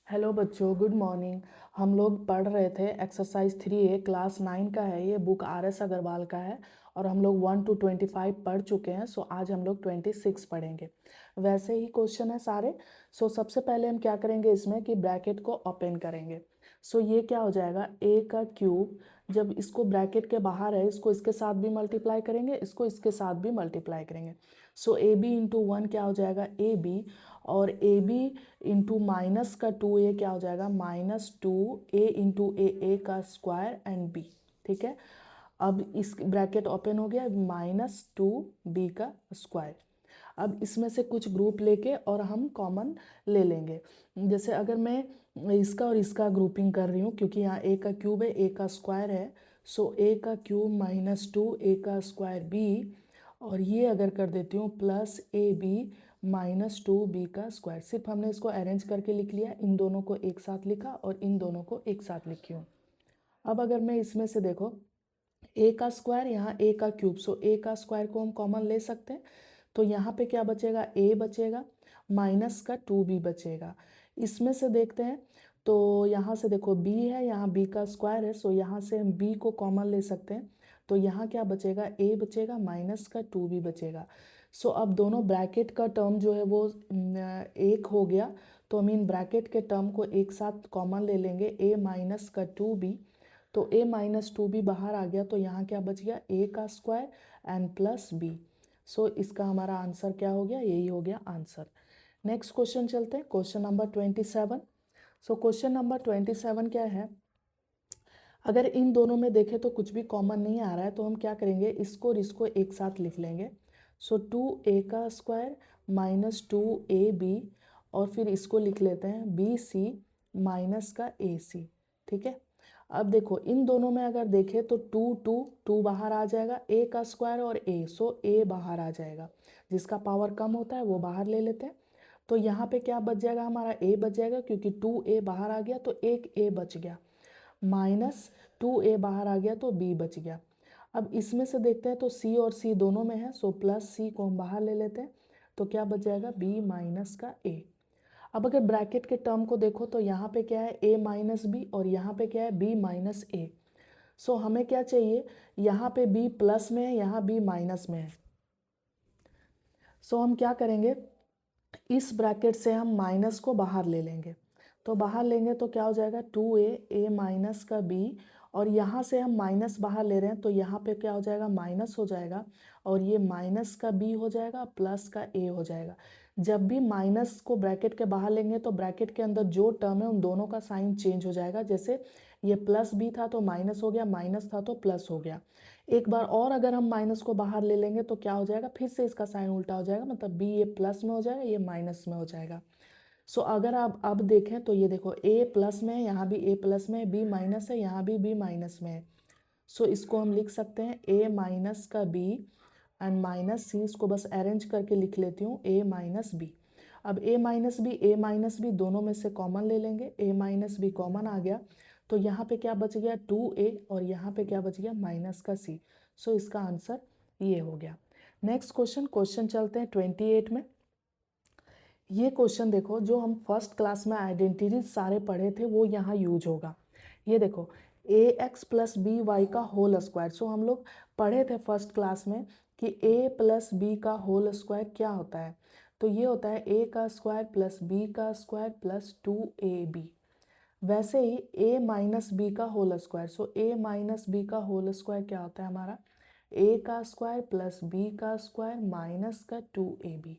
Hello बच्चों, good morning. हम लोग पढ़ रहे थे एक्सरसाइज 3A, क्लास 9 का है ये, बुक RS अग्रवाल का है। और हम लोग 1 to 25 पढ़ चुके हैं। सो आज हम लोग 26 पढ़ेंगे। वैसे ही क्वेश्चन है सारे। सो सबसे पहले हम क्या करेंगे इसमें कि ब्रैकेट को ओपन करेंगे। सो ये क्या हो जाएगा, a का क्यूब। जब इसको ब्रैकेट के बाहर है, इसको इसके साथ भी मल्टीप्लाई करेंगे, इसको इसके साथ भी मल्टीप्लाई करेंगे। सो AB इंटू 1 क्या हो जाएगा, AB। और AB इंटू माइनस का 2A क्या हो जाएगा, -2A इंटू ए का स्क्वायर एंड B। ठीक है। अब इस ब्रैकेट ओपन हो गया, -2B का स्क्वायर। अब इसमें से कुछ ग्रुप लेके और हम कॉमन ले लेंगे। जैसे अगर मैं इसका और इसका ग्रुपिंग कर रही हूँ, क्योंकि यहाँ a का क्यूब है, a का स्क्वायर है। सो a का क्यूब -2A का स्क्वायर B। और ये अगर कर देती हूँ +AB -2B का स्क्वायर। सिर्फ हमने इसको अरेंज करके लिख लिया, इन दोनों को एक साथ लिखा और इन दोनों को एक साथ लिखी हूँ। अब अगर मैं इसमें से देखो, a का स्क्वायर यहाँ a का क्यूब, सो a का स्क्वायर को हम कॉमन ले सकते हैं। तो यहाँ पे क्या बचेगा, a बचेगा, माइनस का 2b बचेगा। इसमें से देखते हैं, तो यहाँ से देखो b है, यहाँ b का स्क्वायर है, सो यहाँ से हम b को कॉमन ले सकते हैं। तो यहाँ क्या बचेगा, a बचेगा, माइनस का 2b बचेगा। सो अब दोनों ब्रैकेट का टर्म जो है वो एक हो गया। तो हम इन ब्रैकेट के टर्म को एक साथ कॉमन ले लेंगे, a माइनस का 2b। तो a माइनस 2b बाहर आ गया, तो यहाँ क्या बच गया, a का स्क्वायर एंड प्लस b। सो इसका हमारा आंसर क्या हो गया, यही हो गया आंसर। नेक्स्ट क्वेश्चन चलते हैं, question number 27। So question number 27 क्या है, अगर इन दोनों में देखें तो कुछ भी कॉमन नहीं आ रहा है, तो हम क्या करेंगे, इसको और इसको एक साथ लिख लेंगे। सो 2A का स्क्वायर -2AB। और फिर इसको लिख लेते हैं BC माइनस का AC। ठीक है। अब देखो इन दोनों में अगर देखें तो 2 बाहर आ जाएगा, A का स्क्वायर और A, सो A बाहर आ जाएगा। जिसका पावर कम होता है वो बाहर ले लेते हैं। तो यहाँ पे क्या बच जाएगा, हमारा A बच जाएगा, क्योंकि 2A बाहर आ गया तो एक A बच गया। -2A बाहर आ गया तो B बच गया। अब इसमें से देखते हैं, तो C और C दोनों में है, सो +C को हम बाहर ले लेते हैं। तो क्या बच जाएगा, B माइनस का A। अब अगर ब्रैकेट के टर्म को देखो तो यहाँ पे क्या है, A माइनस B, और यहाँ पे क्या है, B माइनस A। सो हमें क्या चाहिए, यहाँ पे B प्लस में है, यहाँ B माइनस में है। सो हम क्या करेंगे, इस ब्रैकेट से हम माइनस को बाहर ले लेंगे। तो बाहर लेंगे तो क्या हो जाएगा, 2A माइनस का B। और यहाँ से हम माइनस बाहर ले रहे हैं, तो यहाँ पे क्या हो जाएगा, माइनस हो जाएगा। और ये माइनस का B हो जाएगा, प्लस का A हो जाएगा। जब भी माइनस को ब्रैकेट के बाहर लेंगे तो ब्रैकेट के अंदर जो टर्म है उन दोनों का साइन चेंज हो जाएगा। जैसे ये +B था तो माइनस हो गया, माइनस था तो प्लस हो गया। एक बार और अगर हम माइनस को बाहर ले लेंगे तो क्या हो जाएगा, फिर से इसका साइन उल्टा हो जाएगा, मतलब B ये प्लस में हो जाएगा, ये माइनस में हो जाएगा। सो अगर आप अब देखें तो ये देखो, A प्लस में है, यहाँ भी A प्लस में है, B माइनस है, यहाँ भी B माइनस में है। सो इसको हम लिख सकते हैं A माइनस का B एंड माइनस C। इसको बस अरेंज करके लिख लेती हूँ, A माइनस B। अब A माइनस B दोनों में से कॉमन ले लेंगे, A माइनस B कॉमन आ गया। तो यहाँ पे क्या बच गया, 2A, और यहाँ पे क्या बच गया, माइनस का C। सो इसका आंसर ये हो गया। नेक्स्ट क्वेश्चन चलते हैं 28 में। ये क्वेश्चन देखो, जो हम फर्स्ट क्लास में आइडेंटिटीज सारे पढ़े थे वो यहाँ यूज होगा। ये देखो, ax प्लस बी वाई का होल स्क्वायर। सो हम लोग पढ़े थे फर्स्ट क्लास में कि a प्लस बी का होल स्क्वायर क्या होता है। तो ये होता है a का स्क्वायर प्लस b का स्क्वायर प्लस 2ab। वैसे ही a माइनस बी का whole square, so a minus b का होल स्क्वायर क्या होता है हमारा, a का स्क्वायर प्लस b का स्क्वायर माइनस का 2ab।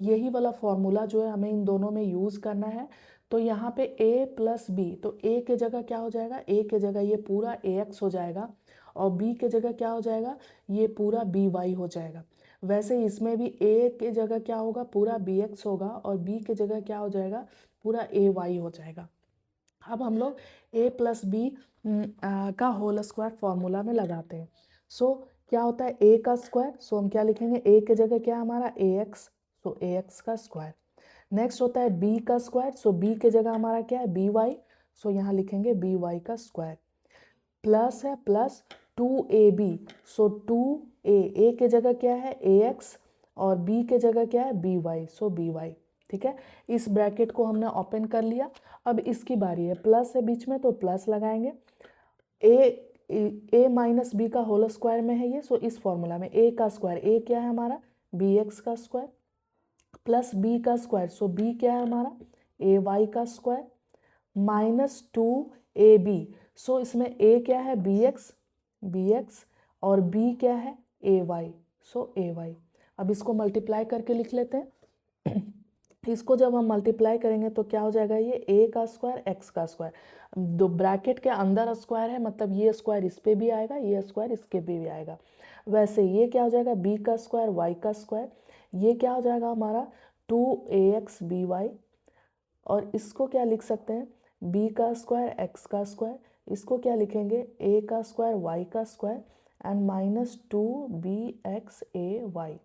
यही वाला फॉर्मूला जो है हमें इन दोनों में यूज़ करना है। तो यहाँ पे a प्लस बी, तो a के जगह क्या हो जाएगा, a के जगह ये पूरा ax हो जाएगा, और b के जगह क्या हो जाएगा, ये पूरा by हो जाएगा। वैसे ही इसमें भी a के जगह क्या होगा, पूरा bx होगा, और b के जगह क्या हो जाएगा, पूरा ay हो जाएगा। अब हम लोग a प्लस बी का होल स्क्वायर फॉर्मूला में लगाते हैं। सो क्या होता है, a का स्क्वायर, सो हम क्या लिखेंगे, a के जगह क्या है हमारा, ax, सो ax का स्क्वायर। नेक्स्ट होता है b का स्क्वायर, सो b के जगह हमारा क्या है, by, सो यहाँ लिखेंगे by का स्क्वायर। प्लस है plus 2ab, so 2a, a के जगह क्या है ax, और b के जगह क्या है by, सो by। ठीक है, इस ब्रैकेट को हमने ओपन कर लिया। अब इसकी बारी है, प्लस है बीच में तो प्लस लगाएंगे। ए माइनस बी का होल स्क्वायर में है ये, सो इस फॉर्मूला में ए का स्क्वायर, ए क्या है हमारा बी एक्स का स्क्वायर, प्लस बी का स्क्वायर, सो बी क्या है हमारा ए वाई का स्क्वायर, -2ab, सो इसमें a क्या है bx और b क्या है ay, सो ay। अब इसको मल्टीप्लाई करके लिख लेते हैं। इसको जब हम मल्टीप्लाई करेंगे तो क्या हो जाएगा, ये a का स्क्वायर x का स्क्वायर, दो ब्रैकेट के अंदर स्क्वायर है, मतलब ये स्क्वायर इस पे भी आएगा, ये स्क्वायर इसके पे भी आएगा। वैसे ये क्या हो जाएगा b का स्क्वायर y का स्क्वायर, ये क्या हो जाएगा हमारा 2ax by, और इसको क्या लिख सकते हैं b का स्क्वायर x का स्क्वायर, इसको क्या लिखेंगे a का स्क्वायर y का स्क्वायर एंड -2bxay।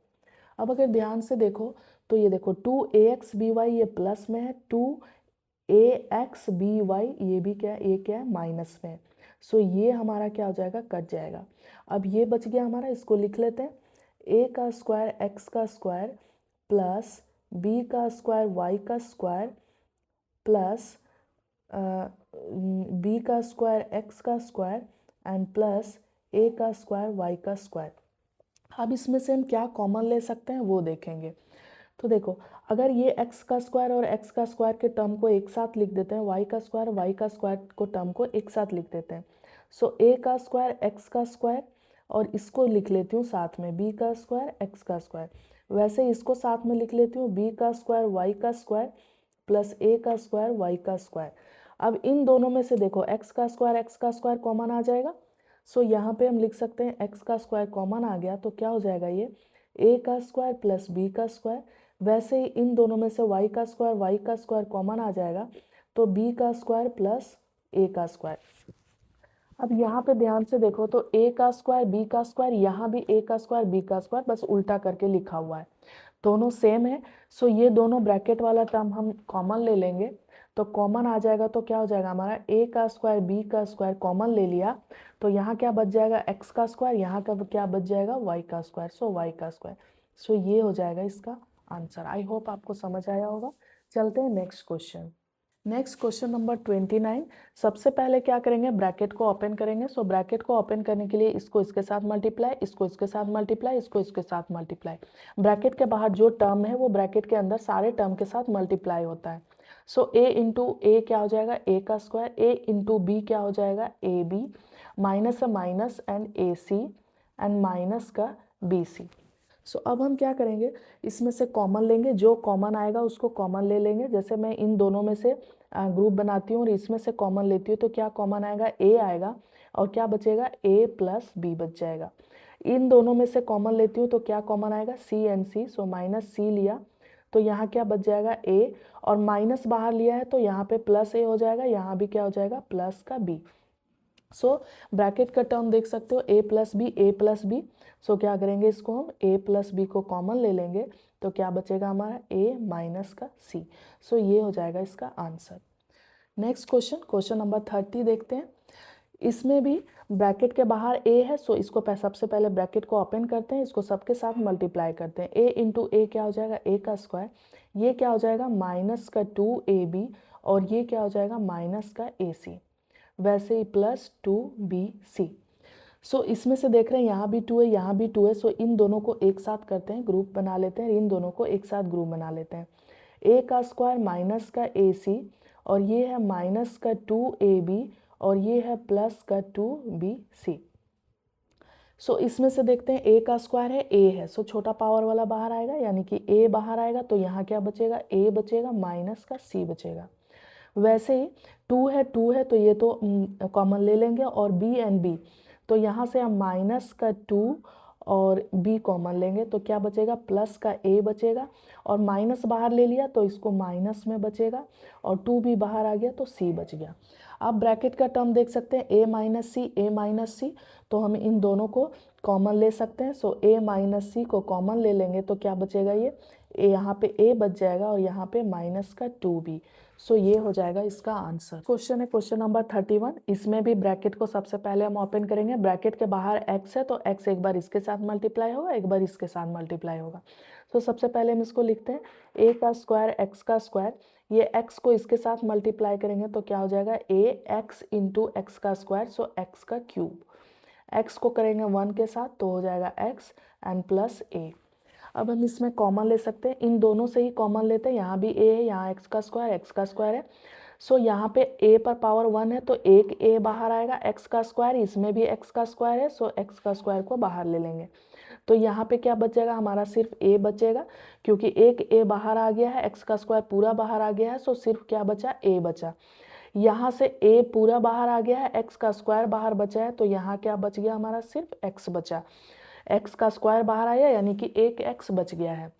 अब अगर ध्यान से देखो तो ये देखो 2axby ये प्लस में है, 2axby ये भी क्या है, ये क्या है माइनस में है, सो ये हमारा क्या हो जाएगा कट जाएगा। अब ये बच गया हमारा, इसको लिख लेते हैं a का स्क्वायर x का स्क्वायर प्लस b का स्क्वायर y का स्क्वायर प्लस b का स्क्वायर x का स्क्वायर एंड प्लस a का स्क्वायर y का स्क्वायर। अब इसमें से हम क्या कॉमन ले सकते हैं वो देखेंगे। तो देखो अगर ये x का स्क्वायर और x का स्क्वायर के टर्म को एक साथ लिख देते हैं, y का स्क्वायर को टर्म को एक साथ लिख देते हैं, सो a का स्क्वायर x का स्क्वायर, और इसको लिख लेती हूँ साथ में b का स्क्वायर x का स्क्वायर, वैसे इसको साथ में लिख लेती हूँ b का स्क्वायर y का स्क्वायर प्लस a का स्क्वायर y का स्क्वायर। अब इन दोनों में से देखो x का स्क्वायर कॉमन आ जाएगा, सो यहाँ पे हम लिख सकते हैं x का स्क्वायर कॉमन आ गया तो क्या हो जाएगा ये a का स्क्वायर प्लस b का स्क्वायर। वैसे ही इन दोनों में से y का स्क्वायर कॉमन आ जाएगा तो b का स्क्वायर प्लस a का स्क्वायर। अब यहाँ पे ध्यान से देखो तो a का स्क्वायर b का स्क्वायर, यहाँ भी a का स्क्वायर b का स्क्वायर, बस उल्टा करके लिखा हुआ है, दोनों सेम है, सो ये दोनों ब्रैकेट वाला टर्म हम कॉमन ले लेंगे तो कॉमन आ जाएगा तो क्या हो जाएगा हमारा a का स्क्वायर b का स्क्वायर कॉमन ले लिया तो यहाँ क्या बच जाएगा x का स्क्वायर, यहाँ का क्या बच जाएगा y का स्क्वायर, सो y का स्क्वायर, सो ये हो जाएगा इसका आंसर। आई होप आपको समझ आया होगा। चलते हैं next question. Next question number 29। सबसे पहले क्या करेंगे, ब्रैकेट को ओपन करेंगे। सो ब्रैकेट को ओपन करने के लिए इसको इसके साथ मल्टीप्लाई, इसको इसके साथ मल्टीप्लाई, इसको इसके साथ मल्टीप्लाई। ब्रैकेट के बाहर जो टर्म है वो ब्रैकेट के अंदर सारे टर्म के साथ मल्टीप्लाई होता है। सो a इंटू ए क्या हो जाएगा a का स्क्वायर, a इंटू बी क्या हो जाएगा ए बी, माइनस है minus and a c and minus का बी सी। सो अब हम क्या करेंगे, इसमें से कॉमन लेंगे, जो कॉमन आएगा उसको कॉमन ले लेंगे। जैसे मैं इन दोनों में से ग्रुप बनाती हूँ और इसमें से कॉमन लेती हूँ तो क्या कॉमन आएगा a आएगा और क्या बचेगा a प्लस बी बच जाएगा। इन दोनों में से कॉमन लेती हूँ तो क्या कॉमन आएगा c and c, so minus c लिया तो यहाँ क्या बच जाएगा a, और माइनस बाहर लिया है तो यहाँ पे प्लस a हो जाएगा, यहाँ भी क्या हो जाएगा प्लस का b। सो ब्रैकेट का टर्म देख सकते हो a प्लस बी, सो क्या करेंगे इसको हम a प्लस बी को कॉमन ले लेंगे तो क्या बचेगा हमारा a माइनस का c, सो ये हो जाएगा इसका आंसर। नेक्स्ट क्वेश्चन नंबर 30 देखते हैं। इसमें भी ब्रैकेट के बाहर a है, सो इसको सबसे पहले ब्रैकेट को ओपन करते हैं, इसको सबके साथ मल्टीप्लाई करते हैं। a इंटू ए क्या हो जाएगा a का स्क्वायर, ये क्या हो जाएगा माइनस का 2ab और ये क्या हो जाएगा माइनस का ac, वैसे ही प्लस 2bc। सो इसमें से देख रहे हैं यहाँ भी 2 है यहाँ भी 2 है, सो इन दोनों को एक साथ करते हैं, ग्रुप बना लेते हैं, इन दोनों को एक साथ ग्रुप बना लेते हैं। a का स्क्वायर माइनस का ac और ये है माइनस का 2ab और ये है प्लस का 2bc। सो इसमें से देखते हैं a का स्क्वायर है a है, सो छोटा पावर वाला बाहर आएगा यानी कि a बाहर आएगा तो यहाँ क्या बचेगा a बचेगा माइनस का c बचेगा। वैसे ही 2 है तो ये तो कॉमन ले लेंगे, और b एंड b तो यहाँ से हम माइनस का 2 और b कॉमन लेंगे तो क्या बचेगा प्लस का a बचेगा, और माइनस बाहर ले लिया तो इसको माइनस में बचेगा, और 2b बाहर आ गया तो c बच गया। आप ब्रैकेट का टर्म देख सकते हैं a माइनस सी, तो हम इन दोनों को कॉमन ले सकते हैं। सो a माइनस सी को कॉमन ले लेंगे तो क्या बचेगा, ये यहाँ पे a बच जाएगा और यहाँ पे माइनस का 2b, सो ये हो जाएगा इसका आंसर। क्वेश्चन है क्वेश्चन नंबर 31। इसमें भी ब्रैकेट को सबसे पहले हम ओपन करेंगे। ब्रैकेट के बाहर x है तो x एक बार इसके साथ मल्टीप्लाई होगा, एक बार इसके साथ मल्टीप्लाई होगा। तो सबसे पहले हम इसको लिखते हैं ए का स्क्वायर एक्स का स्क्वायर, ये एक्स को इसके साथ मल्टीप्लाई करेंगे तो क्या हो जाएगा ए एक्स इंटू एक्स का स्क्वायर, सो एक्स का क्यूब। एक्स को करेंगे 1 के साथ तो हो जाएगा एक्स एंड प्लस ए। अब हम इसमें कॉमन ले सकते हैं, इन दोनों से ही कॉमन लेते हैं, यहाँ भी ए है, यहाँ एक्स का स्क्वायर है। सो यहाँ पे ए पर पावर 1 है तो एक ए बाहर आएगा, एक्स का स्क्वायर, इसमें भी एक्स का स्क्वायर है, सो एक्स का स्क्वायर को बाहर ले लेंगे। तो यहाँ पे क्या बचेगा हमारा, सिर्फ ए बचेगा, क्योंकि एक ए बाहर आ गया है, एक्स का स्क्वायर पूरा बाहर आ गया है, सो सिर्फ क्या बचा, ए बचा। यहाँ से ए पूरा बाहर आ गया है, एक्स का स्क्वायर बाहर बचा है, तो यहाँ क्या बच गया हमारा, सिर्फ एक्स बचा। एक्स का स्क्वायर बाहर आया यानी कि एक एक्स बच गया है।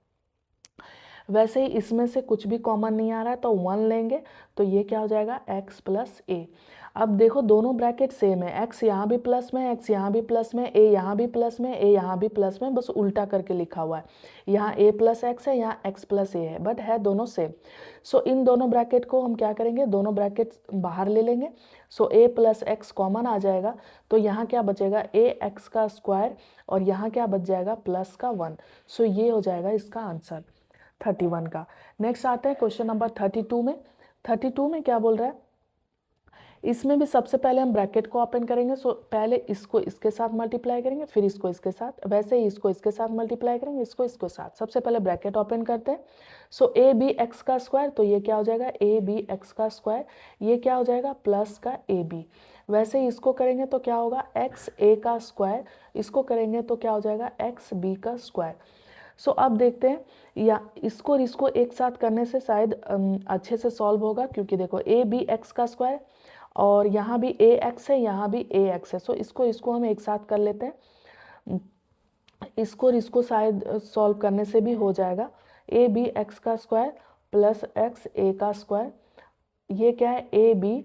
वैसे ही इसमें से कुछ भी कॉमन नहीं आ रहा है तो 1 लेंगे, तो ये क्या हो जाएगा एक्स प्लस ए। अब देखो दोनों ब्रैकेट सेम है, एक्स यहाँ भी प्लस में, एक्स यहाँ भी प्लस में, ए यहाँ भी प्लस में, ए यहाँ भी प्लस में, बस उल्टा करके लिखा हुआ है। यहाँ ए प्लस एक्स है, यहाँ एक्स प्लस ए है, बट है दोनों सेम। सो इन दोनों ब्रैकेट को हम क्या करेंगे, दोनों ब्रैकेट बाहर ले लेंगे। सो ए प्लस एक्स कॉमन आ जाएगा, तो यहाँ क्या बचेगा ए एक्स का स्क्वायर, और यहाँ क्या बच जाएगा प्लस का 1। सो ये हो जाएगा इसका आंसर 31 का। नेक्स्ट आते हैं क्वेश्चन नंबर 32 में। 32 में क्या बोल रहा है, इसमें भी सबसे पहले हम ब्रैकेट को ओपन करेंगे। सो पहले इसको इसके साथ मल्टीप्लाई करेंगे, फिर इसको इसके साथ, वैसे ही इसको इसके साथ मल्टीप्लाई करेंगे, इसको इसको साथ। सबसे पहले ब्रैकेट ओपन करते हैं। सो ए बी एक्स का स्क्वायर, तो ये क्या हो जाएगा ए बी एक्स का स्क्वायर, ये क्या हो जाएगा प्लस का ए बी। वैसे ही इसको करेंगे तो क्या होगा एक्स ए का स्क्वायर, इसको करेंगे तो क्या हो जाएगा एक्स बी का स्क्वायर। सो अब देखते हैं या इसको और इसको एक साथ करने से शायद अच्छे से सॉल्व होगा, क्योंकि देखो ए बी एक्स का स्क्वायर और यहाँ भी ए एक्स है, यहाँ भी ए एक्स है। सो इसको हम एक साथ कर लेते हैं, इसको और इसको शायद सॉल्व करने से भी हो जाएगा। ए बी एक्स का स्क्वायर प्लस एक्स ए का स्क्वायर, ये क्या है a b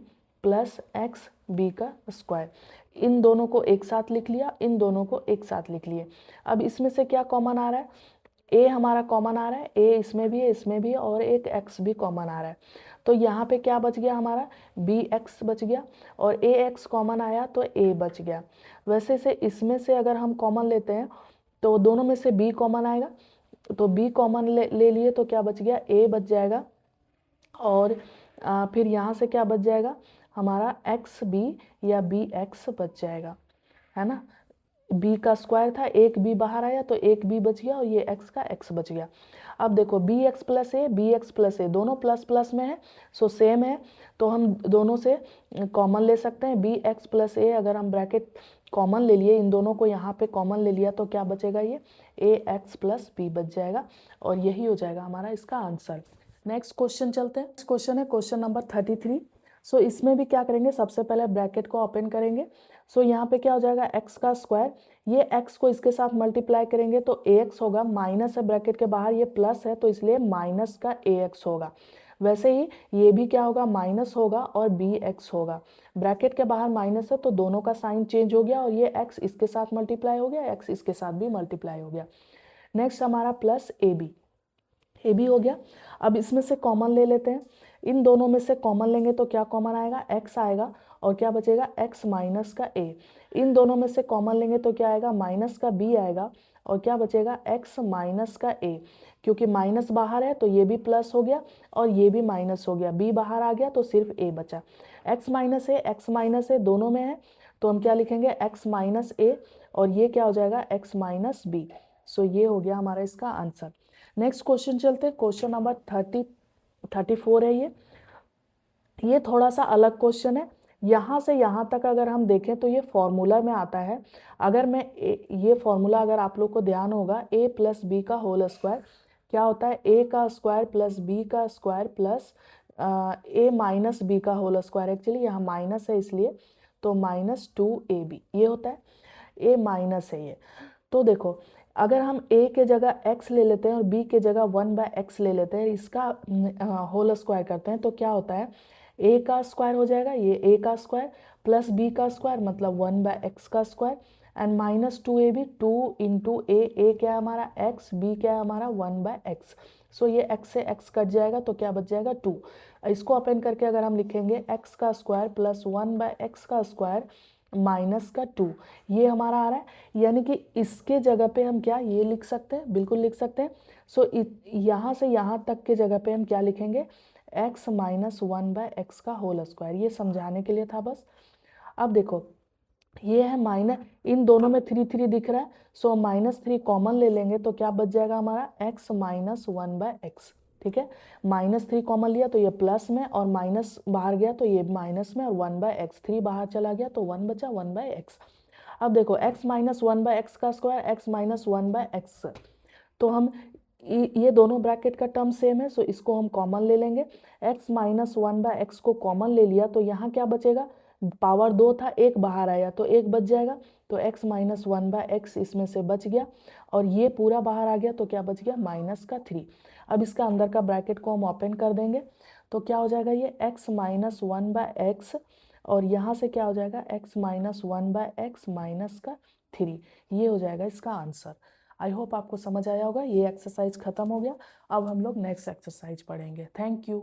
plus x b का स्क्वायर। इन दोनों को एक साथ लिख लिया, इन दोनों को एक साथ लिख लिए। अब इसमें से क्या कॉमन आ रहा है, ए हमारा कॉमन आ रहा है, ए इसमें भी है, इसमें भी है, और एक एक्स भी कॉमन आ रहा है। तो यहाँ पे क्या बच गया हमारा बी एक्स बच गया, और ए एक्स कॉमन आया तो ए बच गया। वैसे से इसमें से अगर हम कॉमन लेते हैं तो दोनों में से बी कॉमन आएगा, तो बी कॉमन ले लिए तो क्या बच गया ए बच जाएगा, और फिर यहाँ से क्या बच जाएगा हमारा एक्स बी या बी एक्स बच जाएगा, है ना। बी का स्क्वायर था, एक बी बाहर आया तो एक बी बच गया, और ये एक्स का एक्स बच गया। अब देखो बी एक्स प्लस ए दोनों प्लस प्लस में है, सो सेम है, तो हम दोनों से कॉमन ले सकते हैं। बी एक्स प्लस ए अगर हम ब्रैकेट कॉमन ले लिए, इन दोनों को यहाँ पे कॉमन ले लिया तो क्या बचेगा, ये ए एक्स प्लस बी बच जाएगा, और यही हो जाएगा हमारा इसका आंसर। नेक्स्ट क्वेश्चन चलते हैं। नेक्स्ट क्वेश्चन है क्वेश्चन नंबर 33। सो इसमें भी क्या करेंगे, सबसे पहले ब्रैकेट को ओपन करेंगे। सो यहाँ पे क्या हो जाएगा एक्स का स्क्वायर, ये एक्स को इसके साथ मल्टीप्लाई करेंगे तो ए एक्स होगा, माइनस है ब्रैकेट के बाहर, ये प्लस है तो इसलिए माइनस का ए एक्स होगा। वैसे ही ये भी क्या होगा माइनस होगा और बी एक्स होगा, ब्रैकेट के बाहर माइनस है तो दोनों का साइन चेंज हो गया, और ये एक्स इसके साथ मल्टीप्लाई हो गया, एक्स इसके साथ भी मल्टीप्लाई हो गया। नेक्स्ट हमारा प्लस ए बी हो गया। अब इसमें से कॉमन ले लेते हैं, इन दोनों में से कॉमन लेंगे तो क्या कॉमन आएगा एक्स आएगा, और क्या बचेगा एक्स माइनस का ए। इन दोनों में से कॉमन लेंगे तो क्या आएगा माइनस का बी आएगा, और क्या बचेगा एक्स माइनस का ए। क्योंकि माइनस बाहर है तो ये भी प्लस हो गया और ये भी माइनस हो गया, बी बाहर आ गया तो सिर्फ ए बचा। एक्स माइनस ए दोनों में है, तो हम क्या लिखेंगे एक्स माइनस ए, और ये क्या हो जाएगा एक्स माइनस बी। सो ये हो गया हमारा इसका आंसर। नेक्स्ट क्वेश्चन चलते हैं, क्वेश्चन नंबर 34 है ये थोड़ा सा अलग क्वेश्चन है। यहाँ से यहाँ तक अगर हम देखें तो ये फॉर्मूला में आता है। अगर मैं ये फॉर्मूला अगर आप लोग को ध्यान होगा, ए प्लस बी का होल स्क्वायर क्या होता है, ए का स्क्वायर प्लस बी का स्क्वायर प्लस ए माइनस बी का होल स्क्वायर। एक्चुअली यहाँ माइनस है इसलिए, तो माइनस 2ab ये होता है, ए माइनस है ये। तो देखो अगर हम a के जगह x ले लेते हैं और b के जगह 1/x ले लेते हैं, इसका होल स्क्वायर करते हैं तो क्या होता है a का स्क्वायर हो जाएगा, ये a का स्क्वायर प्लस b का स्क्वायर मतलब 1/x का square, and minus 2ab 2 into a क्या है हमारा x, b क्या है हमारा 1/x। सो ये x से x कट जाएगा तो क्या बच जाएगा 2। इसको ओपन करके अगर हम लिखेंगे x का स्क्वायर प्लस 1/x का स्क्वायर माइनस का 2 ये हमारा आ रहा है, यानी कि इसके जगह पे हम क्या ये लिख सकते हैं, बिल्कुल लिख सकते हैं। सो यहाँ से यहाँ तक के जगह पे हम क्या लिखेंगे, x माइनस 1/x का होल स्क्वायर। ये समझाने के लिए था बस। अब देखो ये है माइनस, इन दोनों में 3 3 दिख रहा है, सो -3 कॉमन ले लेंगे तो क्या बच जाएगा हमारा x माइनस 1/x। ठीक है, -3 कॉमन लिया तो ये प्लस में, और माइनस बाहर गया तो ये माइनस में, और 1/x 3 बाहर चला गया तो 1 बचा 1/x। अब देखो x माइनस 1/x का स्क्वायर x माइनस 1/x, तो हम ये दोनों ब्रैकेट का टर्म सेम है, सो इसको हम कॉमन ले लेंगे। x माइनस 1/x को कॉमन ले लिया तो यहाँ क्या बचेगा, पावर 2 था, एक बाहर आया तो एक बच जाएगा, तो x माइनस 1/x इसमें से बच गया, और ये पूरा बाहर आ गया तो क्या बच गया -3। अब इसका अंदर का ब्रैकेट को हम ओपन कर देंगे तो क्या हो जाएगा, ये x माइनस 1/x, और यहाँ से क्या हो जाएगा x माइनस 1/x माइनस का 3। ये हो जाएगा इसका आंसर। आई होप आपको समझ आया होगा। ये एक्सरसाइज खत्म हो गया। अब हम लोग नेक्स्ट एक्सरसाइज पढ़ेंगे। Thank you.